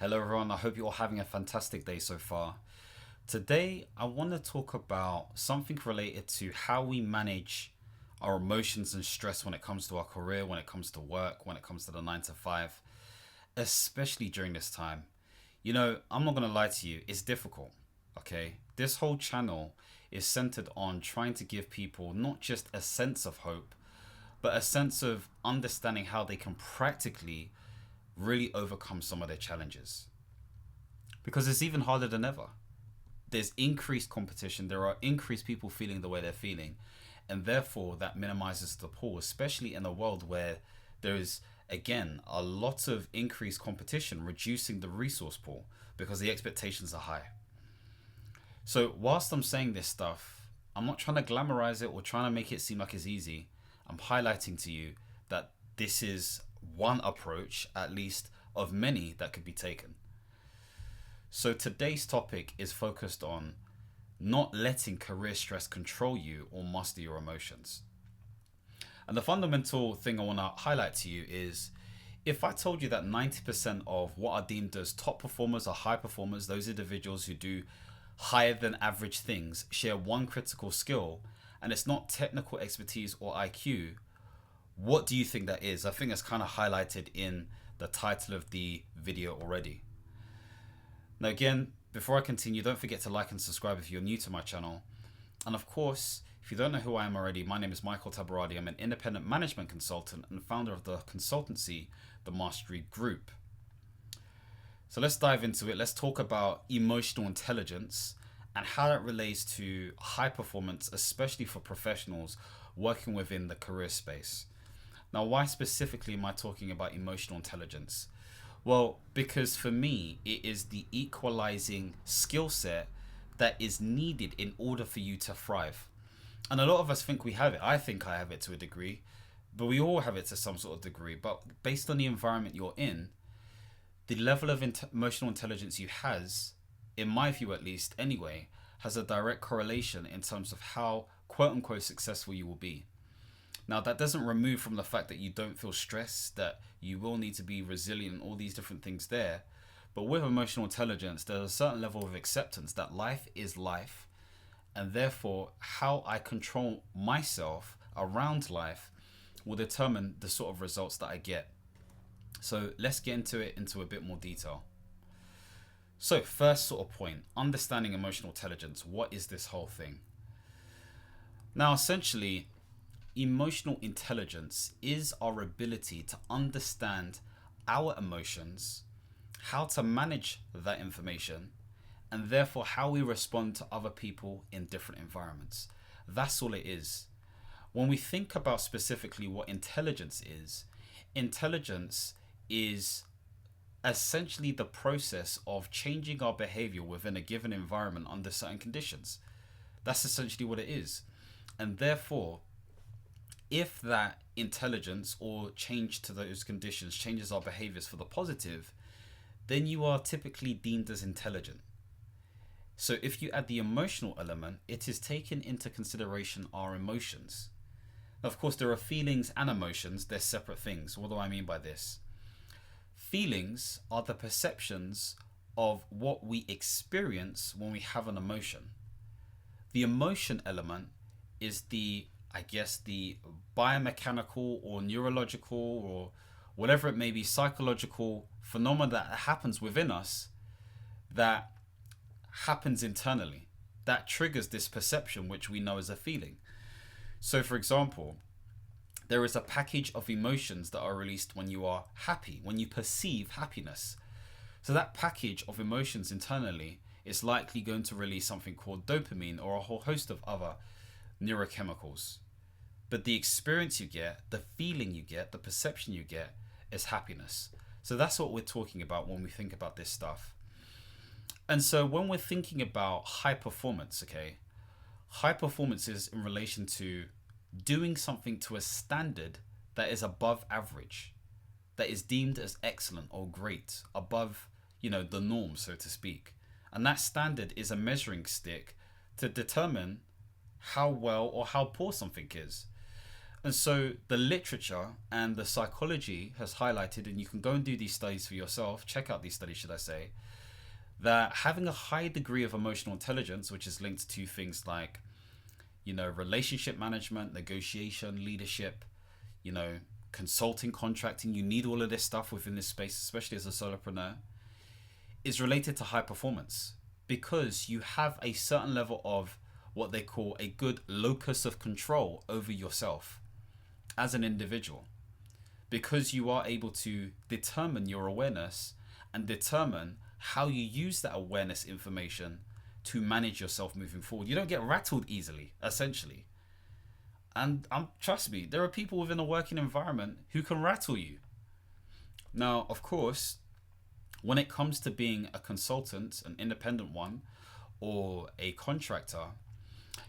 Hello everyone, I hope you're all having a fantastic day so far. Today I want to talk about something related to how we manage our emotions and stress when it comes to our career, when it comes to work, when it comes to the 9 to 5, especially during this time. I'm not going to lie to you, it's difficult, okay? This whole channel is centered on trying to give people not just a sense of hope, but a sense of understanding how they can practically really overcome some of their challenges. Because it's even harder than ever. There's increased competition, there are increased people feeling the way they're feeling, and therefore that minimizes the pool, especially in a world where there is, again, a lot of increased competition, reducing the resource pool because the expectations are high. So, whilst I'm saying this stuff, I'm not trying to glamorize it or trying to make it seem like it's easy. I'm highlighting to you that this is one approach, at least, of many that could be taken. So today's topic is focused on not letting career stress control you or master your emotions. And the fundamental thing I want to highlight to you is, if I told you that 90% of what are deemed as top performers or high performers, those individuals who do higher than average things, share one critical skill, and it's not technical expertise or IQ, what do you think that is? I think it's kind of highlighted in the title of the video already. Now again, before I continue, don't forget to like and subscribe if you're new to my channel. And of course, if you don't know who I am already, my name is Michael Tabirade. I'm an independent management consultant and founder of the consultancy, The Mastery Group. So let's dive into it. Let's talk about emotional intelligence and how that relates to high performance, especially for professionals working within the career space. Now, why specifically am I talking about emotional intelligence? Well, because for me, it is the equalizing skill set that is needed in order for you to thrive. And a lot of us think we have it. I think I have it to a degree, but we all have it to some sort of degree. But based on the environment you're in, the level of emotional intelligence you has, in my view at least anyway, has a direct correlation in terms of how quote unquote successful you will be. Now, that doesn't remove from the fact that you don't feel stressed, that you will need to be resilient, and all these different things there. But with emotional intelligence, there's a certain level of acceptance that life is life, and therefore how I control myself around life will determine the sort of results that I get. So let's get into it into a bit more detail. So first sort of point, understanding emotional intelligence. What is this whole thing? Now, essentially, emotional intelligence is our ability to understand our emotions, how to manage that information, and therefore how we respond to other people in different environments. That's all it is. When we think about specifically what intelligence is essentially the process of changing our behavior within a given environment under certain conditions. That's essentially what it is. And therefore, if that intelligence or change to those conditions changes our behaviors for the positive, then you are typically deemed as intelligent. So if you add the emotional element, it is taken into consideration our emotions. Now, of course, there are feelings and emotions, they're separate things. What do I mean by this? Feelings are the perceptions of what we experience when we have an emotion. The emotion element is the biomechanical or neurological or whatever it may be, psychological phenomena that happens within us, that happens internally, that triggers this perception which we know as a feeling. So for example, there is a package of emotions that are released when you are happy, when you perceive happiness. So that package of emotions internally is likely going to release something called dopamine or a whole host of other neurochemicals. But the experience you get, the feeling you get, the perception you get is happiness. So that's what we're talking about when we think about this stuff. And so when we're thinking about high performance, okay, high performance is in relation to doing something to a standard that is above average, that is deemed as excellent or great, above, the norm, so to speak. And that standard is a measuring stick to determine how well or how poor something is. And so the literature and the psychology has highlighted, and you can go and do these studies for yourself, check out these studies, should I say, that having a high degree of emotional intelligence, which is linked to things like, relationship management, negotiation, leadership, consulting, contracting, you need all of this stuff within this space, especially as a solopreneur, is related to high performance because you have a certain level of what they call a good locus of control over yourself as an individual, because you are able to determine your awareness and determine how you use that awareness information to manage yourself moving forward. You don't get rattled easily, essentially. And trust me, there are people within a working environment who can rattle you. Now, of course, when it comes to being a consultant, an independent one, or a contractor,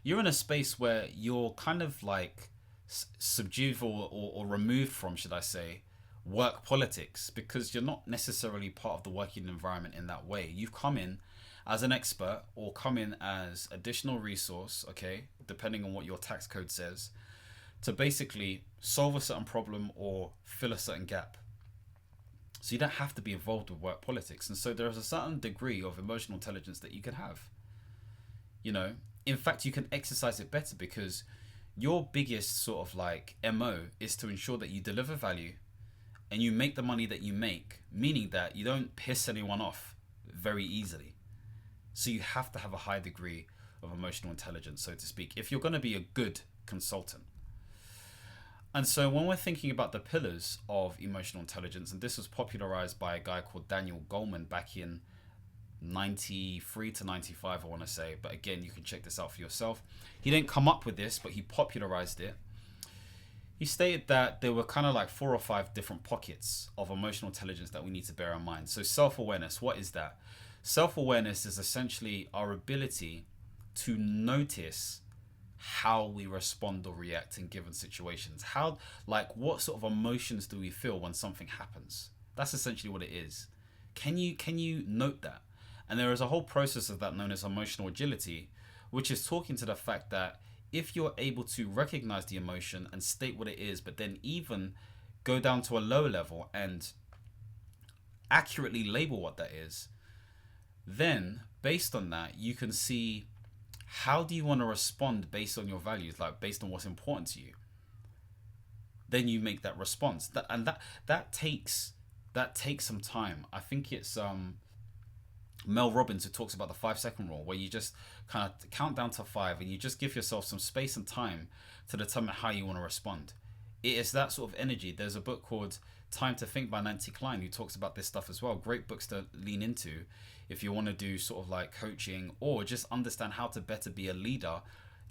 you're in a space where you're kind of like subdued or removed from, should I say, work politics, because you're not necessarily part of the working environment in that way. You've come in as an expert or come in as additional resource, okay, depending on what your tax code says, to basically solve a certain problem or fill a certain gap. So you don't have to be involved with work politics. And so there is a certain degree of emotional intelligence that you can have. In fact, you can exercise it better because your biggest sort of like MO is to ensure that you deliver value and you make the money that you make, meaning that you don't piss anyone off very easily. So you have to have a high degree of emotional intelligence, so to speak, if you're going to be a good consultant. And so when we're thinking about the pillars of emotional intelligence, and this was popularized by a guy called Daniel Goleman back in 93 to 95, I want to say, but again, you can check this out for yourself. He didn't come up with this, but he popularized it. He stated that there were kind of like 4 or 5 different pockets of emotional intelligence that we need to bear in mind. So self-awareness, what is that? Self-awareness is essentially our ability to notice how we respond or react in given situations. What sort of emotions do we feel when something happens? That's essentially what it is. Can you note that? And there is a whole process of that known as emotional agility, which is talking to the fact that if you're able to recognize the emotion and state what it is, but then even go down to a lower level and accurately label what that is, then based on that, you can see how do you want to respond based on your values, like based on what's important to you. Then you make that response. That takes some time. I think it's Mel Robbins who talks about the 5-second rule, where you just kind of count down to 5 and you just give yourself some space and time to determine how you want to respond. It is that sort of energy. There's a book called Time to Think by Nancy Klein who talks about this stuff as well. Great books to lean into if you want to do sort of like coaching or just understand how to better be a leader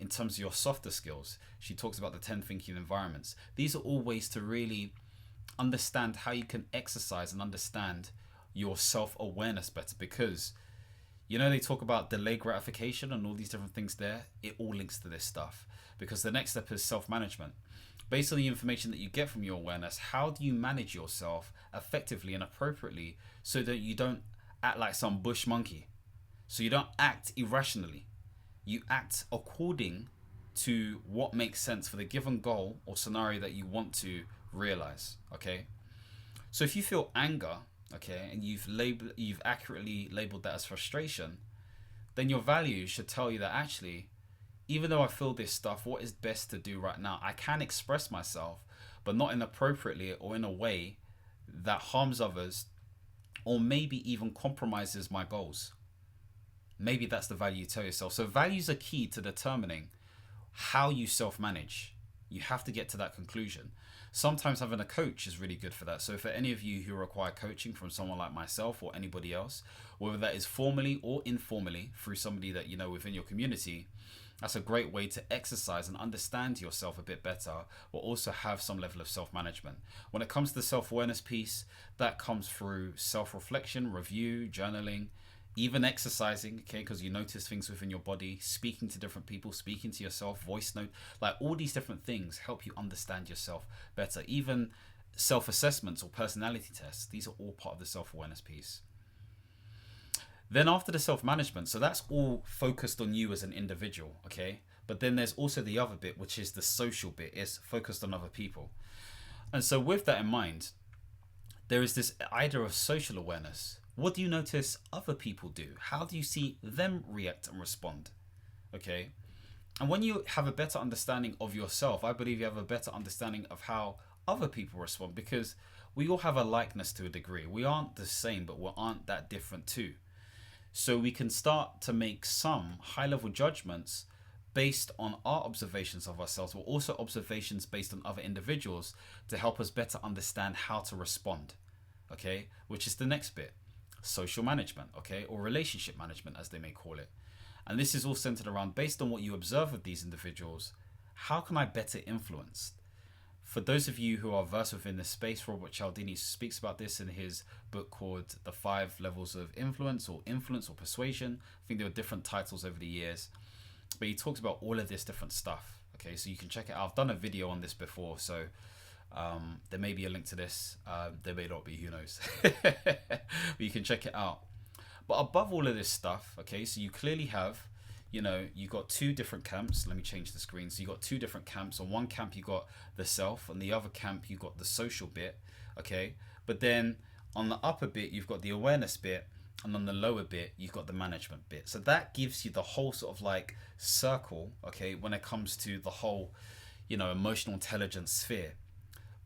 in terms of your softer skills. She talks about the 10 thinking environments. These are all ways to really understand how you can exercise and understand your self-awareness better, because they talk about delayed gratification and all these different things there. It all links to this stuff, because the next step is self-management. Based on the information that you get from your awareness, how do you manage yourself effectively and appropriately so that you don't act like some bush monkey? So you don't act irrationally. You act according to what makes sense for the given goal or scenario that you want to realize. Okay. So if you feel anger, okay, and you've accurately labeled that as frustration, then your values should tell you that actually, even though I feel this stuff, what is best to do right now? I can express myself, but not inappropriately or in a way that harms others or maybe even compromises my goals. Maybe that's the value you tell yourself. So values are key to determining how you self-manage. You have to get to that conclusion. Sometimes having a coach is really good for that. So for any of you who require coaching from someone like myself or anybody else, whether that is formally or informally through somebody that you know within your community, that's a great way to exercise and understand yourself a bit better, but also have some level of self-management. When it comes to the self-awareness piece, that comes through self-reflection, review, journaling, even exercising, okay, because you notice things within your body, speaking to different people, speaking to yourself, voice note, like all these different things help you understand yourself better. Even self-assessments or personality tests, these are all part of the self-awareness piece. Then after the self-management, so that's all focused on you as an individual, okay? But then there's also the other bit, which is the social bit. It's focused on other people. And so with that in mind, there is this idea of social awareness. What do you notice other people do? How do you see them react and respond? Okay. And when you have a better understanding of yourself, I believe you have a better understanding of how other people respond, because we all have a likeness to a degree. We aren't the same, but we aren't that different too. So we can start to make some high level judgments based on our observations of ourselves, but also observations based on other individuals to help us better understand how to respond. Okay, which is the next bit, social management, okay, or relationship management as they may call it. And this is all centered around, based on what you observe of these individuals, how can I better influence? For those of you who are versed within this space, Robert Cialdini speaks about this in his book called The 5 Levels of Influence or Persuasion. I think there were different titles over the years, but he talks about all of this different stuff. Okay, so you can check it out. I've done a video on this before, so there may be a link to this. There may not be, who knows. But you can check it out. But above all of this stuff, okay, so you clearly have, you got two different camps. Let me change the screen. So you got two different camps. On one camp you got the self, on the other camp you got the social bit, okay. But then on the upper bit you've got the awareness bit, and on the lower bit you've got the management bit. So that gives you the whole sort of like circle, okay, when it comes to the whole, emotional intelligence sphere.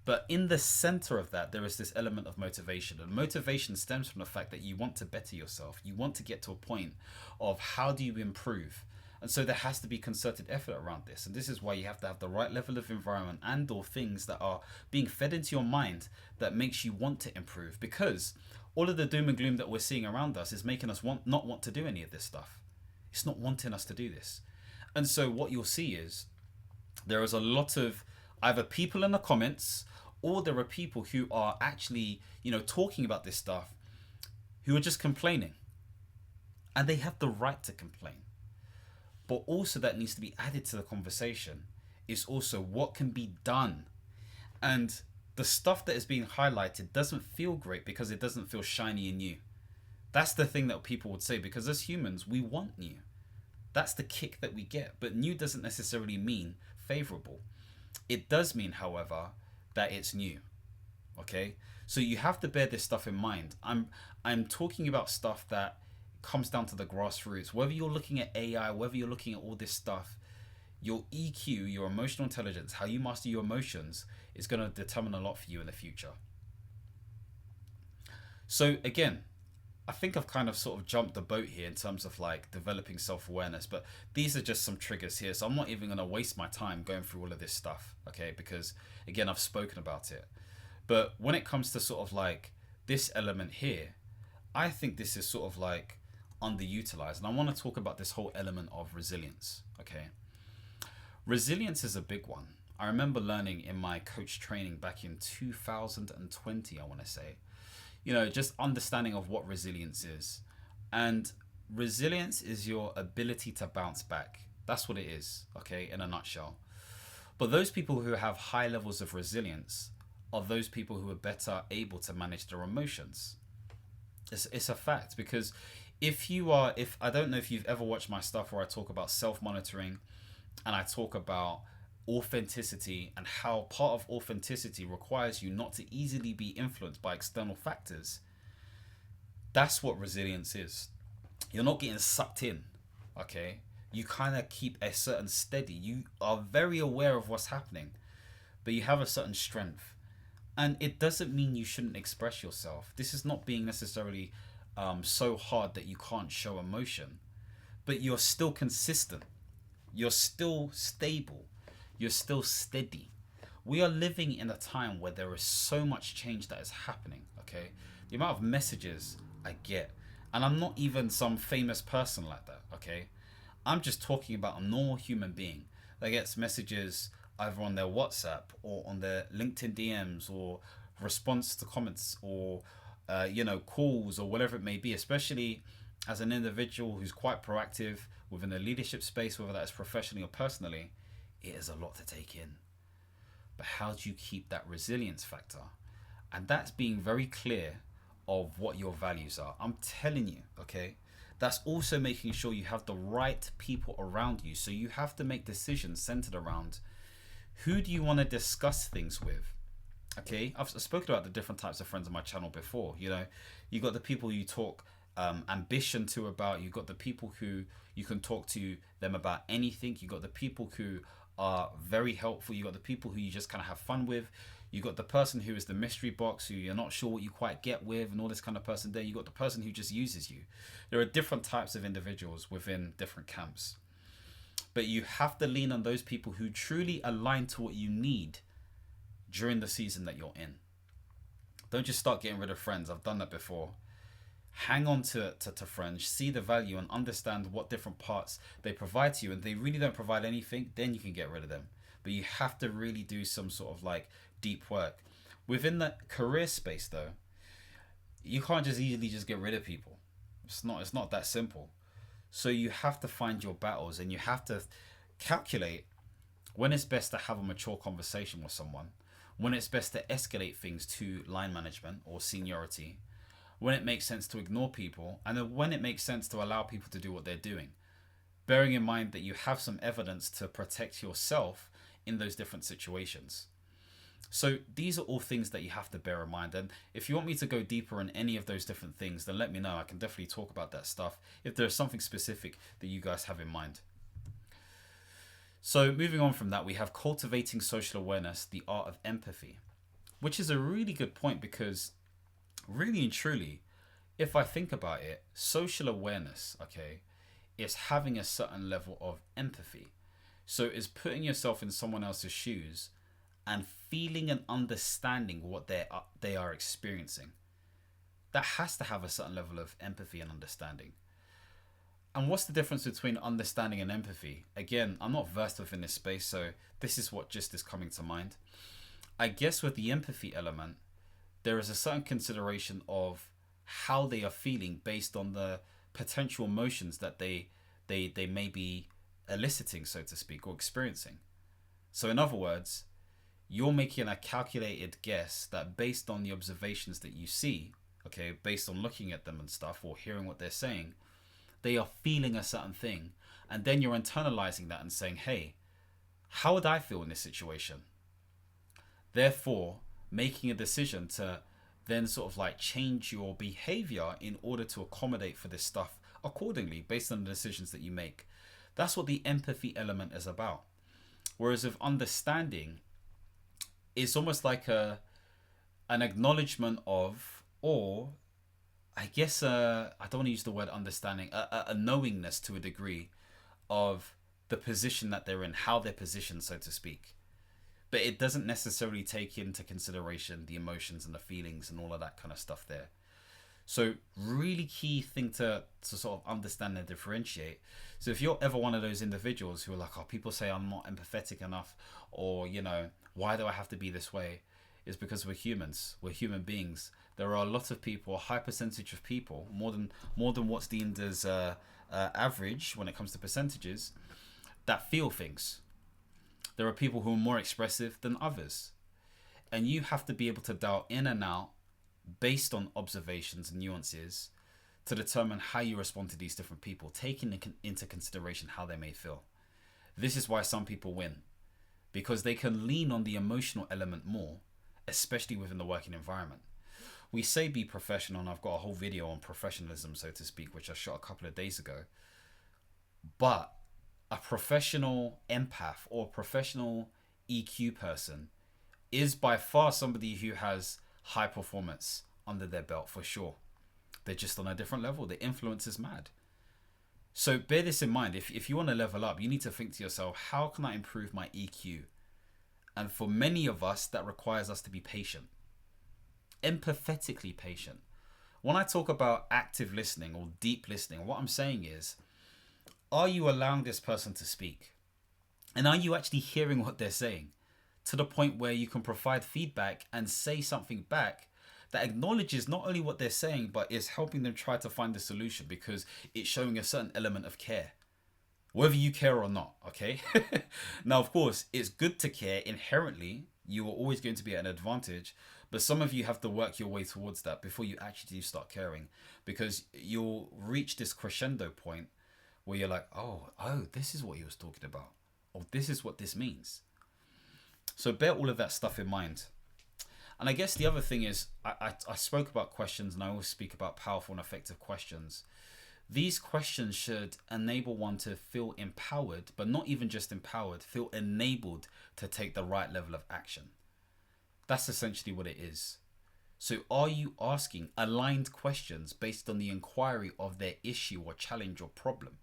But in the center of that, there is this element of motivation. And motivation stems from the fact that you want to better yourself. You want to get to a point of how do you improve. And so there has to be concerted effort around this. And this is why you have to have the right level of environment and or things that are being fed into your mind that makes you want to improve. Because all of the doom and gloom that we're seeing around us is making us not want to do any of this stuff. It's not wanting us to do this. And so what you'll see is there is a lot of either people in the comments, or there are people who are actually, talking about this stuff, who are just complaining. And they have the right to complain. But also that needs to be added to the conversation is also what can be done. And the stuff that is being highlighted doesn't feel great because it doesn't feel shiny and new. That's the thing that people would say, because as humans, we want new. That's the kick that we get. But new doesn't necessarily mean favorable. It does mean, however, that it's new. Okay, so you have to bear this stuff in mind. I'm talking about stuff that comes down to the grassroots. Whether you're looking at AI, whether you're looking at all this stuff, your EQ, your emotional intelligence, how you master your emotions is going to determine a lot for you in the future. So again, I think I've kind of sort of jumped the boat here in terms of like developing self-awareness, but these are just some triggers here. So I'm not even going to waste my time going through all of this stuff, okay? Because again, I've spoken about it. But when it comes to sort of like this element here, I think this is sort of like underutilized. And I want to talk about this whole element of resilience, okay? Resilience is a big one. I remember learning in my coach training back in 2020, I want to say, just understanding of what resilience is. And resilience is your ability to bounce back. That's what it is, okay, in a nutshell. But those people who have high levels of resilience are those people who are better able to manage their emotions. It's a fact, because if I don't know if you've ever watched my stuff where I talk about self-monitoring and I talk about authenticity and how part of authenticity requires you not to easily be influenced by external factors. That's what resilience is. You're not getting sucked in, okay? You kind of keep a certain steady. You are very aware of what's happening, but you have a certain strength. And it doesn't mean you shouldn't express yourself. This is not being necessarily so hard that you can't show emotion, but you're still consistent. You're still stable. You're still steady. We are living in a time where there is so much change that is happening, okay? The amount of messages I get, and I'm not even some famous person like that, okay? I'm just talking about a normal human being that gets messages either on their WhatsApp or on their LinkedIn DMs or response to comments or, calls or whatever it may be, especially as an individual who's quite proactive within a leadership space, whether that's professionally or personally. It is a lot to take in. But how do you keep that resilience factor? And that's being very clear of what your values are. I'm telling you, okay? That's also making sure you have the right people around you. So you have to make decisions centered around who do you want to discuss things with. Okay, I've spoken about the different types of friends on my channel before. You know, you got the people you talk ambition to about. You got the people who you can talk to them about anything. You got the people who are very helpful. You got the people who you just kind of have fun with. You got the person who is the mystery box, who you're not sure what you quite get with, and all this kind of person there. You got the person who just uses you. There are different types of individuals within different camps, but you have to lean on those people who truly align to what you need during the season that you're in. Don't just start getting rid of friends. I've done that before. Hang on to friends, see the value and understand what different parts they provide to you. And they really don't provide anything, then you can get rid of them. But you have to really do some sort of like deep work. Within the career space though, you can't just easily just get rid of people. It's not that simple. So you have to find your battles, and you have to calculate when it's best to have a mature conversation with someone, when it's best to escalate things to line management or seniority, when it makes sense to ignore people, and then when it makes sense to allow people to do what they're doing. Bearing in mind that you have some evidence to protect yourself in those different situations. So these are all things that you have to bear in mind. And if you want me to go deeper in any of those different things, then let me know. I can definitely talk about that stuff if there's something specific that you guys have in mind. So moving on from that, we have cultivating social awareness, the art of empathy, which is a really good point, because really and truly, if I think about it, social awareness, okay, is having a certain level of empathy. So it's putting yourself in someone else's shoes and feeling and understanding what they are experiencing. That has to have a certain level of empathy and understanding. And what's the difference between understanding and empathy? Again, I'm not versed within this space, so this is what just is coming to mind. I guess with the empathy element, there is a certain consideration of how they are feeling based on the potential emotions that they may be eliciting, so to speak, or experiencing. So in other words, you're making a calculated guess that based on the observations that you see, okay, based on looking at them and stuff or hearing what they're saying, they are feeling a certain thing. And then you're internalizing that and saying, hey, how would I feel in this situation? Therefore, making a decision to then sort of like change your behavior in order to accommodate for this stuff accordingly based on the decisions that you make. That's what the empathy element is about. Whereas with understanding, it's almost like an acknowledgement of, or I guess I don't want to use the word understanding, a knowingness to a degree of the position that they're in, how they're positioned, so to speak. But it doesn't necessarily take into consideration the emotions and the feelings and all of that kind of stuff there. So really key thing to sort of understand and differentiate. So if you're ever one of those individuals who are like, oh, people say I'm not empathetic enough, or, you know, why do I have to be this way? Is because we're humans. We're human beings. There are a lot of people, a high percentage of people, more than what's deemed as average when it comes to percentages, that feel things. There are people who are more expressive than others. And you have to be able to dial in and out based on observations and nuances to determine how you respond to these different people, taking into consideration how they may feel. This is why some people win, because they can lean on the emotional element more, especially within the working environment. We say be professional, and I've got a whole video on professionalism, so to speak, which I shot a couple of days ago. But a professional empath or professional EQ person is by far somebody who has high performance under their belt for sure. They're just on a different level. The influence is mad. So bear this in mind. If you want to level up, you need to think to yourself, how can I improve my EQ? And for many of us, that requires us to be patient. Empathetically patient. When I talk about active listening or deep listening, what I'm saying is, are you allowing this person to speak? And are you actually hearing what they're saying? To the point where you can provide feedback and say something back that acknowledges not only what they're saying, but is helping them try to find a solution, because it's showing a certain element of care. Whether you care or not, okay? Now, of course, it's good to care inherently. You are always going to be at an advantage. But some of you have to work your way towards that before you actually do start caring, because you'll reach this crescendo point where you're like, oh, this is what he was talking about. Or this is what this means. So bear all of that stuff in mind. And I guess the other thing is, I spoke about questions, and I always speak about powerful and effective questions. These questions should enable one to feel empowered, but not even just empowered, feel enabled to take the right level of action. That's essentially what it is. So are you asking aligned questions based on the inquiry of their issue or challenge or problem?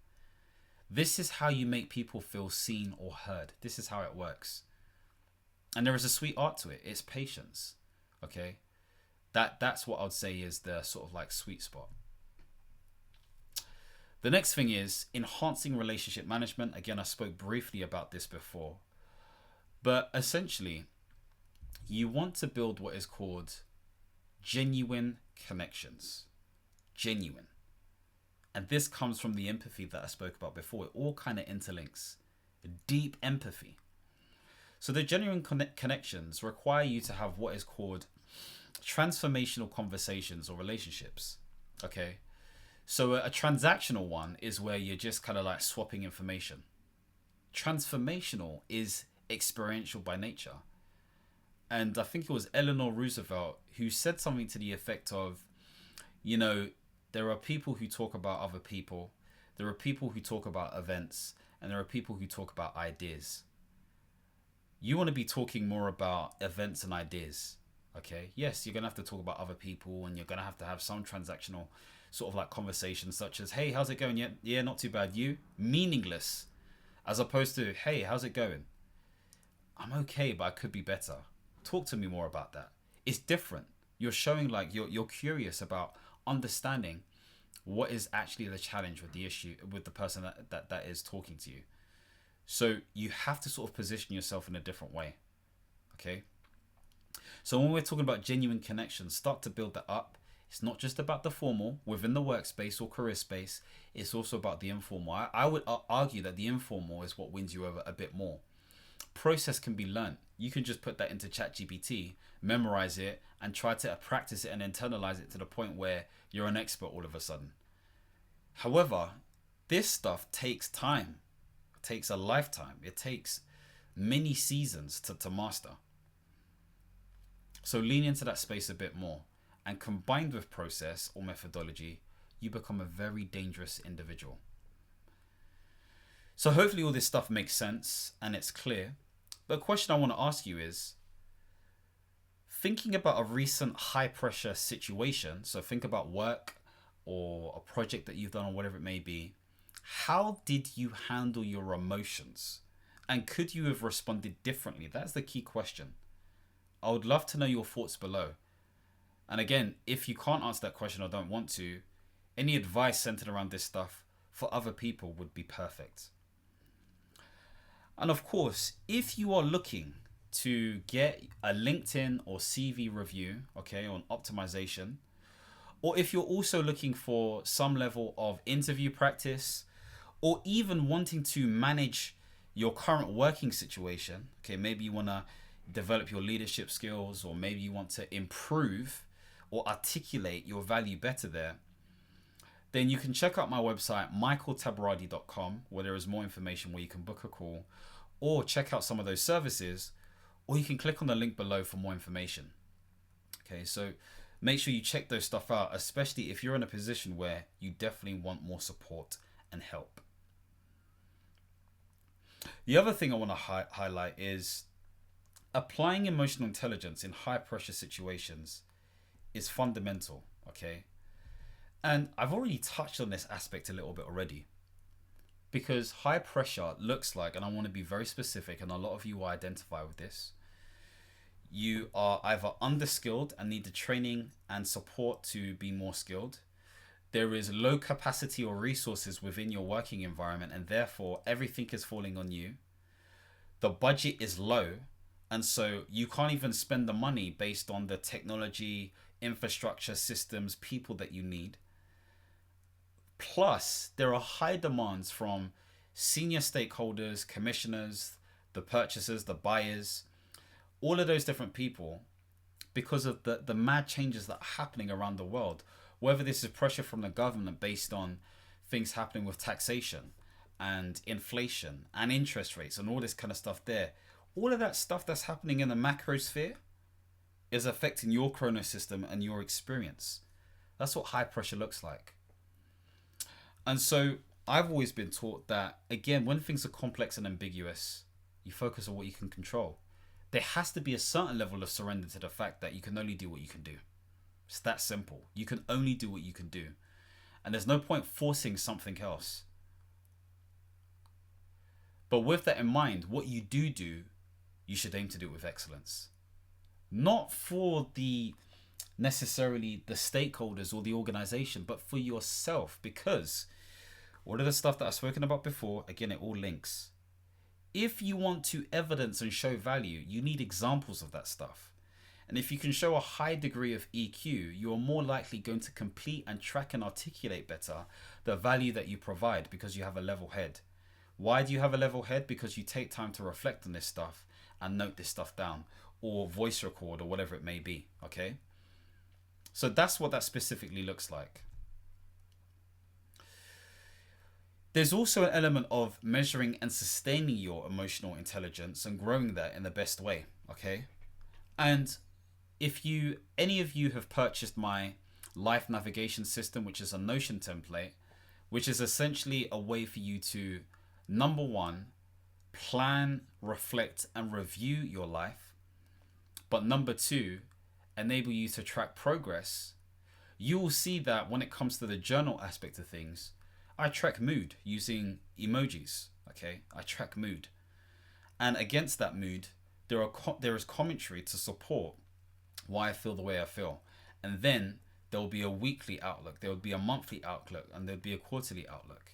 This is how you make people feel seen or heard. This is how it works. And there is a sweet art to it. It's patience. Okay? That's what I would say is the sort of like sweet spot. The next thing is enhancing relationship management. Again, I spoke briefly about this before. But essentially, you want to build what is called genuine connections. Genuine. And this comes from the empathy that I spoke about before. It all kind of interlinks. Deep empathy. So the genuine connections require you to have what is called transformational conversations or relationships. Okay. So a transactional one is where you're just kind of like swapping information. Transformational is experiential by nature. And I think it was Eleanor Roosevelt who said something to the effect of, you know, there are people who talk about other people, there are people who talk about events, and there are people who talk about ideas. You want to be talking more about events and ideas, okay? Yes, you're going to have to talk about other people, and you're going to have some transactional sort of like conversations such as, hey, how's it going? Yeah, not too bad. You? Meaningless. As opposed to, hey, how's it going? I'm okay, but I could be better. Talk to me more about that. It's different. You're showing like you're curious about understanding what is actually the challenge with the issue, with the person that is talking to you. So you have to sort of position yourself in a different way. Okay. So when we're talking about genuine connections, start to build that up. It's not just about the formal within the workspace or career space. It's also about the informal. I would argue that the informal is what wins you over a bit more. Process can be learned. You can just put that into ChatGPT, memorize it, and try to practice it and internalize it to the point where you're an expert all of a sudden. However, this stuff takes time. It takes a lifetime. It takes many seasons to master. So lean into that space a bit more. And combined with process or methodology, you become a very dangerous individual. So hopefully all this stuff makes sense and it's clear. But a question I want to ask you is, thinking about a recent high pressure situation, so think about work or a project that you've done or whatever it may be, how did you handle your emotions? And could you have responded differently? That's the key question. I would love to know your thoughts below. And again, if you can't answer that question or don't want to, any advice centered around this stuff for other people would be perfect. And of course, if you are looking to get a LinkedIn or CV review, okay, on optimization, or if you're also looking for some level of interview practice, or even wanting to manage your current working situation, okay, maybe you want to develop your leadership skills, or maybe you want to improve or articulate your value better there, then you can check out my website, michaeltabirade.com, where there is more information where you can book a call, or check out some of those services, or you can click on the link below for more information. Okay, so make sure you check those stuff out, especially if you're in a position where you definitely want more support and help. The other thing I want to highlight is applying emotional intelligence in high pressure situations is fundamental, okay? And I've already touched on this aspect a little bit already, because high pressure looks like, and I want to be very specific, and a lot of you will identify with this, you are either underskilled and need the training and support to be more skilled. There is low capacity or resources within your working environment, and therefore everything is falling on you. The budget is low, and so you can't even spend the money based on the technology, infrastructure, systems, people that you need. Plus, there are high demands from senior stakeholders, commissioners, the purchasers, the buyers, all of those different people because of the mad changes that are happening around the world. Whether this is pressure from the government based on things happening with taxation and inflation and interest rates and all this kind of stuff there. All of that stuff that's happening in the macrosphere is affecting your chrono system and your experience. That's what high pressure looks like. And so I've always been taught that, again, when things are complex and ambiguous, you focus on what you can control. There has to be a certain level of surrender to the fact that you can only do what you can do. It's that simple. You can only do what you can do. And there's no point forcing something else. But with that in mind, what you do, you should aim to do it with excellence. Not for the necessarily the stakeholders or the organization, but for yourself. Because all of the stuff that I've spoken about before, again, it all links. If you want to evidence and show value, you need examples of that stuff. And if you can show a high degree of EQ, you are more likely going to complete and track and articulate better the value that you provide because you have a level head. Why do you have a level head? Because you take time to reflect on this stuff and note this stuff down, or voice record, or whatever it may be. Okay? So that's what that specifically looks like. There's also an element of measuring and sustaining your emotional intelligence and growing that in the best way. Okay? And if any of you have purchased my life navigation system, which is a Notion template, which is essentially a way for you to, number one, plan, reflect, and review your life. But number two, enable you to track progress. You will see that when it comes to the journal aspect of things, I track mood using emojis. Okay, I track mood. And against that mood, there is commentary to support why I feel the way I feel. And then there will be a weekly outlook, there will be a monthly outlook, and there will be a quarterly outlook.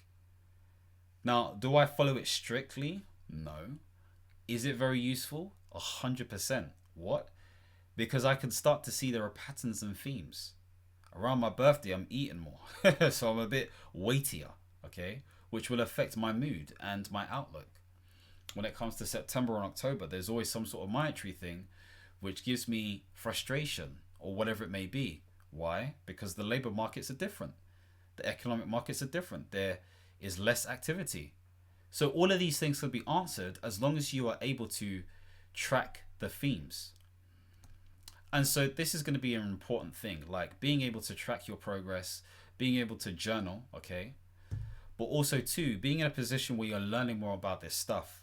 Now, do I follow it strictly? No. Is it very useful? 100%. What? Because I can start to see there are patterns and themes. Around my birthday, I'm eating more. So I'm a bit weightier, okay? Which will affect my mood and my outlook. When it comes to September and October, there's always some sort of monetary thing which gives me frustration or whatever it may be. Why? Because the labor markets are different. The economic markets are different. There is less activity. So all of these things could be answered as long as you are able to track the themes. And so this is going to be an important thing, like being able to track your progress, being able to journal, okay? But also too, being in a position where you're learning more about this stuff.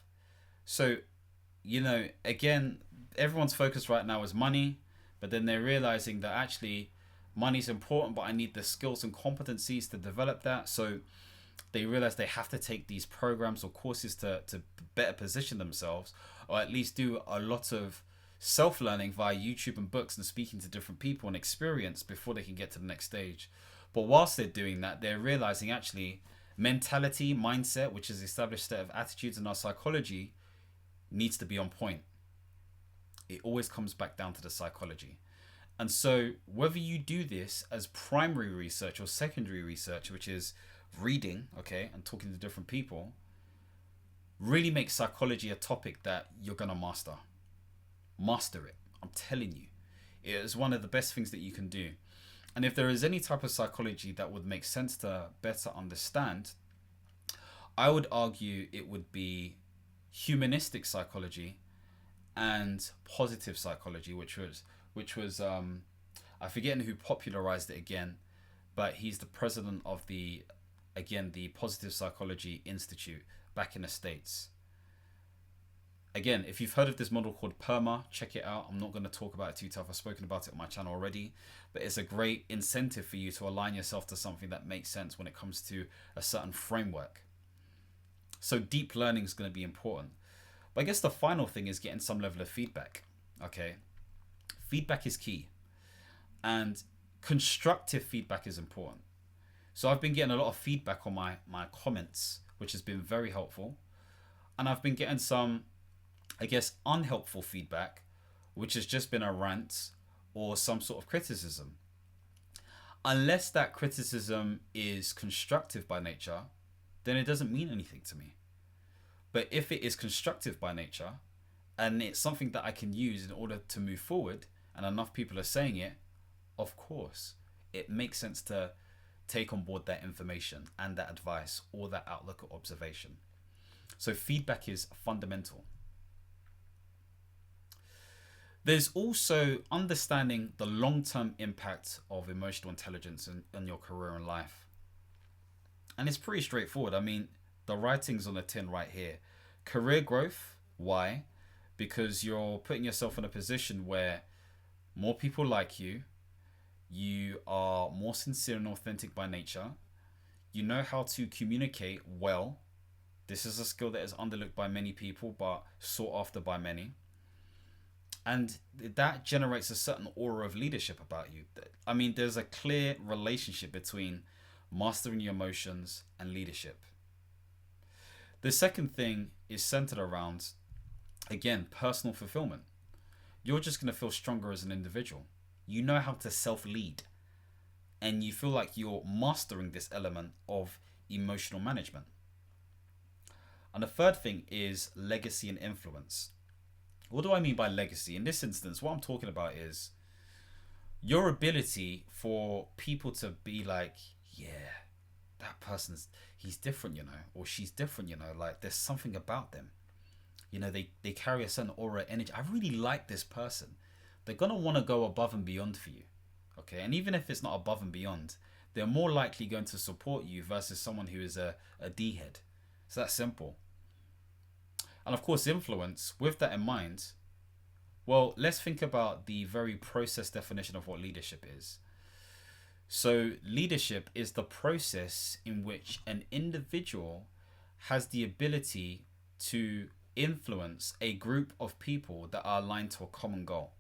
So, again, everyone's focus right now is money, but then they're realizing that actually money's important, but I need the skills and competencies to develop that. So they realize they have to take these programs or courses to better position themselves, or at least do a lot of self-learning via YouTube and books and speaking to different people and experience before they can get to the next stage. But whilst they're doing that, they're realizing actually mentality, mindset, which is the established set of attitudes in our psychology, needs to be on point. It always comes back down to the psychology. And so whether you do this as primary research or secondary research, which is reading, okay, and talking to different people, really make psychology a topic that you're going to master. Master it. I'm telling you. It is one of the best things that you can do. And if there is any type of psychology that would make sense to better understand, I would argue it would be humanistic psychology and positive psychology, which was I forget who popularized it again, but he's the president of the Positive Psychology Institute back in the States. Again, if you've heard of this model called PERMA, check it out. I'm not going to talk about it too tough. I've spoken about it on my channel already, but it's a great incentive for you to align yourself to something that makes sense when it comes to a certain framework. So deep learning is going to be important. But I guess the final thing is getting some level of feedback. Okay. Feedback is key. And constructive feedback is important. So I've been getting a lot of feedback on my comments, which has been very helpful. And I've been getting some, I guess, unhelpful feedback, which has just been a rant or some sort of criticism. Unless that criticism is constructive by nature, then it doesn't mean anything to me. But if it is constructive by nature and it's something that I can use in order to move forward and enough people are saying it, of course, it makes sense to take on board that information and that advice or that outlook or observation. So feedback is fundamental. There's also understanding the long-term impact of emotional intelligence in your career and life. And it's pretty straightforward. I mean, the writing's on the tin right here. Career growth, why? Because you're putting yourself in a position where more people like you, you are more sincere and authentic by nature, you know how to communicate well. This is a skill that is underlooked by many people but sought after by many. And that generates a certain aura of leadership about you. I mean, there's a clear relationship between mastering your emotions and leadership. The second thing is centered around, again, personal fulfillment. You're just going to feel stronger as an individual. You know how to self-lead. And you feel like you're mastering this element of emotional management. And the third thing is legacy and influence. What do I mean by legacy? In this instance, what I'm talking about is your ability for people to be like, yeah, that person's, he's different, or she's different, like there's something about them. They carry a certain aura, energy. I really like this person. They're going to want to go above and beyond for you. Okay. And even if it's not above and beyond, they're more likely going to support you versus someone who is a D-head. It's that simple. And of course, influence, with that in mind, well, let's think about the very process definition of what leadership is. So leadership is the process in which an individual has the ability to influence a group of people that are aligned to a common goal.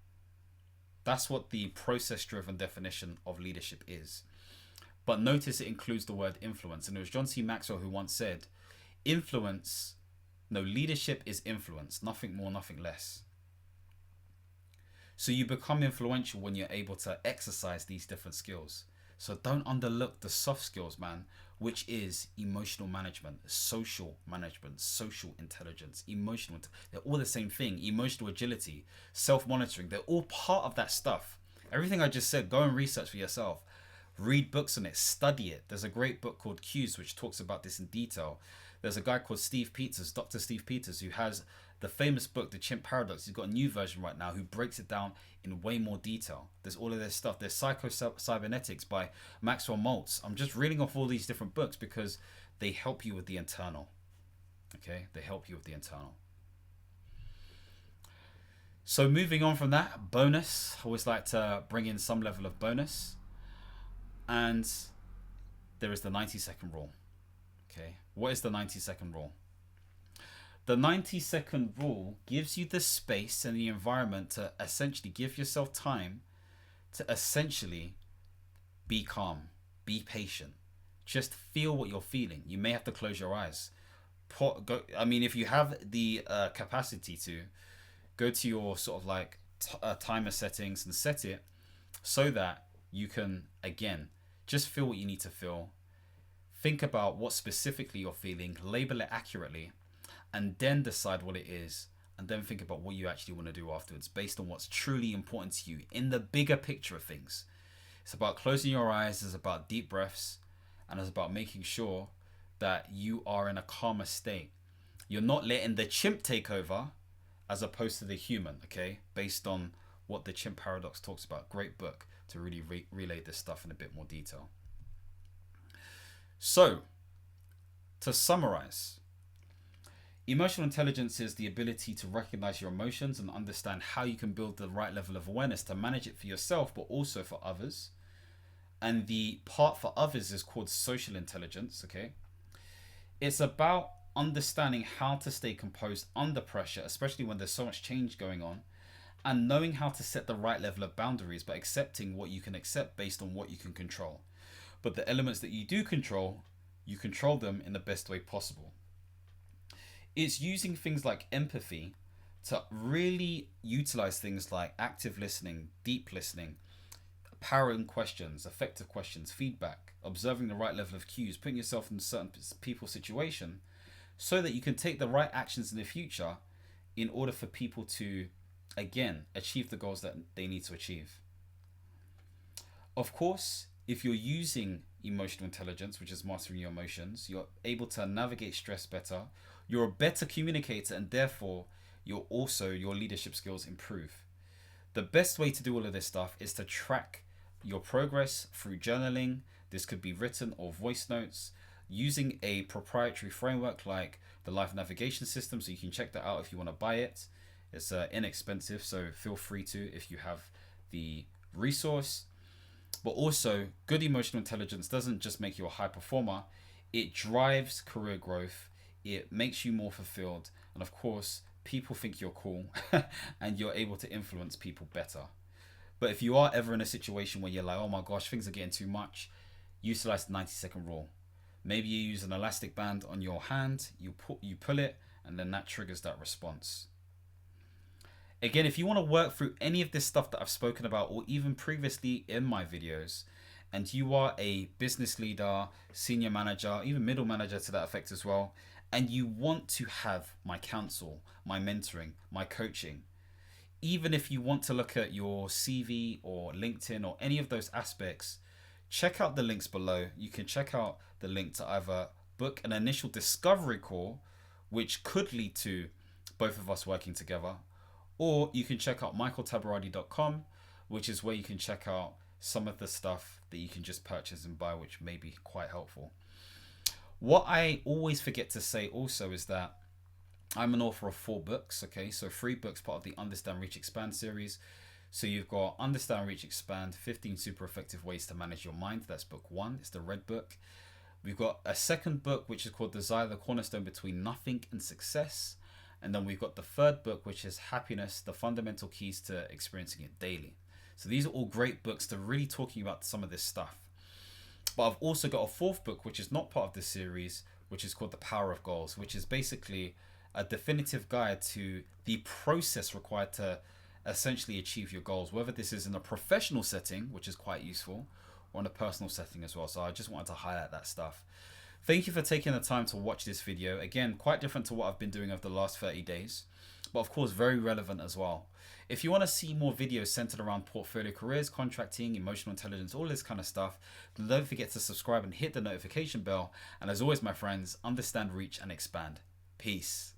That's what the process-driven definition of leadership is. But notice it includes the word influence. And it was John C. Maxwell who once said, leadership is influence, nothing more, nothing less. So you become influential when you're able to exercise these different skills. So don't underlook the soft skills, man, which is emotional management, social intelligence, they're all the same thing. Emotional agility, self-monitoring, they're all part of that stuff. Everything I just said, go and research for yourself. Read books on it, study it. There's a great book called Cues, which talks about this in detail. There's a guy called Dr. Steve Peters, who has the famous book, The Chimp Paradox. He's got a new version right now who breaks it down in way more detail. There's all of this stuff. There's Psycho-Cybernetics by Maxwell Maltz. I'm just reading off all these different books because they help you with the internal. Okay? They help you with the internal. So moving on from that, bonus. I always like to bring in some level of bonus. And there is the 90-second rule. Okay, what is the 90-second rule? The 90-second rule gives you the space and the environment to essentially give yourself time to essentially be calm, be patient. Just feel what you're feeling. You may have to close your eyes. If you have the capacity to, go to your sort of like timer settings and set it so that you can, again, just feel what you need to feel. Think about what specifically you're feeling, label it accurately, and then decide what it is, and then think about what you actually want to do afterwards based on what's truly important to you in the bigger picture of things. It's about closing your eyes, it's about deep breaths, and it's about making sure that you are in a calmer state. You're not letting the chimp take over as opposed to the human, okay? Based on what the Chimp Paradox talks about. Great book to really relay this stuff in a bit more detail. So, to summarize, emotional intelligence is the ability to recognize your emotions and understand how you can build the right level of awareness to manage it for yourself, but also for others. And the part for others is called social intelligence, okay? It's about understanding how to stay composed under pressure, especially when there's so much change going on, and knowing how to set the right level of boundaries, but accepting what you can accept based on what you can control. But the elements that you do control, you control them in the best way possible. It's using things like empathy to really utilize things like active listening, deep listening, powering questions, effective questions, feedback, observing the right level of cues, putting yourself in certain people's situation so that you can take the right actions in the future in order for people to again, achieve the goals that they need to achieve. Of course, if you're using emotional intelligence, which is mastering your emotions, you're able to navigate stress better. You're a better communicator, and therefore, your leadership skills improve. The best way to do all of this stuff is to track your progress through journaling. This could be written or voice notes using a proprietary framework like the Life Navigation System. So you can check that out if you want to buy it. It's inexpensive, so feel free to if you have the resource. But also, good emotional intelligence doesn't just make you a high performer, it drives career growth, it makes you more fulfilled, and of course, people think you're cool and you're able to influence people better. But if you are ever in a situation where you're like, oh my gosh, things are getting too much, utilize the 90-second rule. Maybe you use an elastic band on your hand, you pull it, and then that triggers that response. Again, if you want to work through any of this stuff that I've spoken about, or even previously in my videos, and you are a business leader, senior manager, even middle manager to that effect as well, and you want to have my counsel, my mentoring, my coaching, even if you want to look at your CV or LinkedIn or any of those aspects, check out the links below. You can check out the link to either book an initial discovery call, which could lead to both of us working together, or you can check out michaeltabirade.com, which is where you can check out some of the stuff that you can just purchase and buy, which may be quite helpful. What I always forget to say also is that I'm an author of 4 books, okay? So 3 books, part of the Understand, Reach, Expand series. So you've got Understand, Reach, Expand, 15 Super Effective Ways to Manage Your Mind. That's book 1. It's the red book. We've got a second book, which is called Desire, the Cornerstone Between Nothing and Success. And then we've got the third book, which is Happiness, the Fundamental Keys to Experiencing It Daily. So these are all great books to really talking about some of this stuff. But I've also got a 4th book, which is not part of this series, which is called The Power of Goals, which is basically a definitive guide to the process required to essentially achieve your goals, whether this is in a professional setting, which is quite useful, or in a personal setting as well. So I just wanted to highlight that stuff. Thank you for taking the time to watch this video. Again, quite different to what I've been doing over the last 30 days, but of course very relevant as well. If you want to see more videos centered around portfolio careers, contracting, emotional intelligence, all this kind of stuff, then don't forget to subscribe and hit the notification bell. And as always, my friends, understand, reach, and expand. Peace.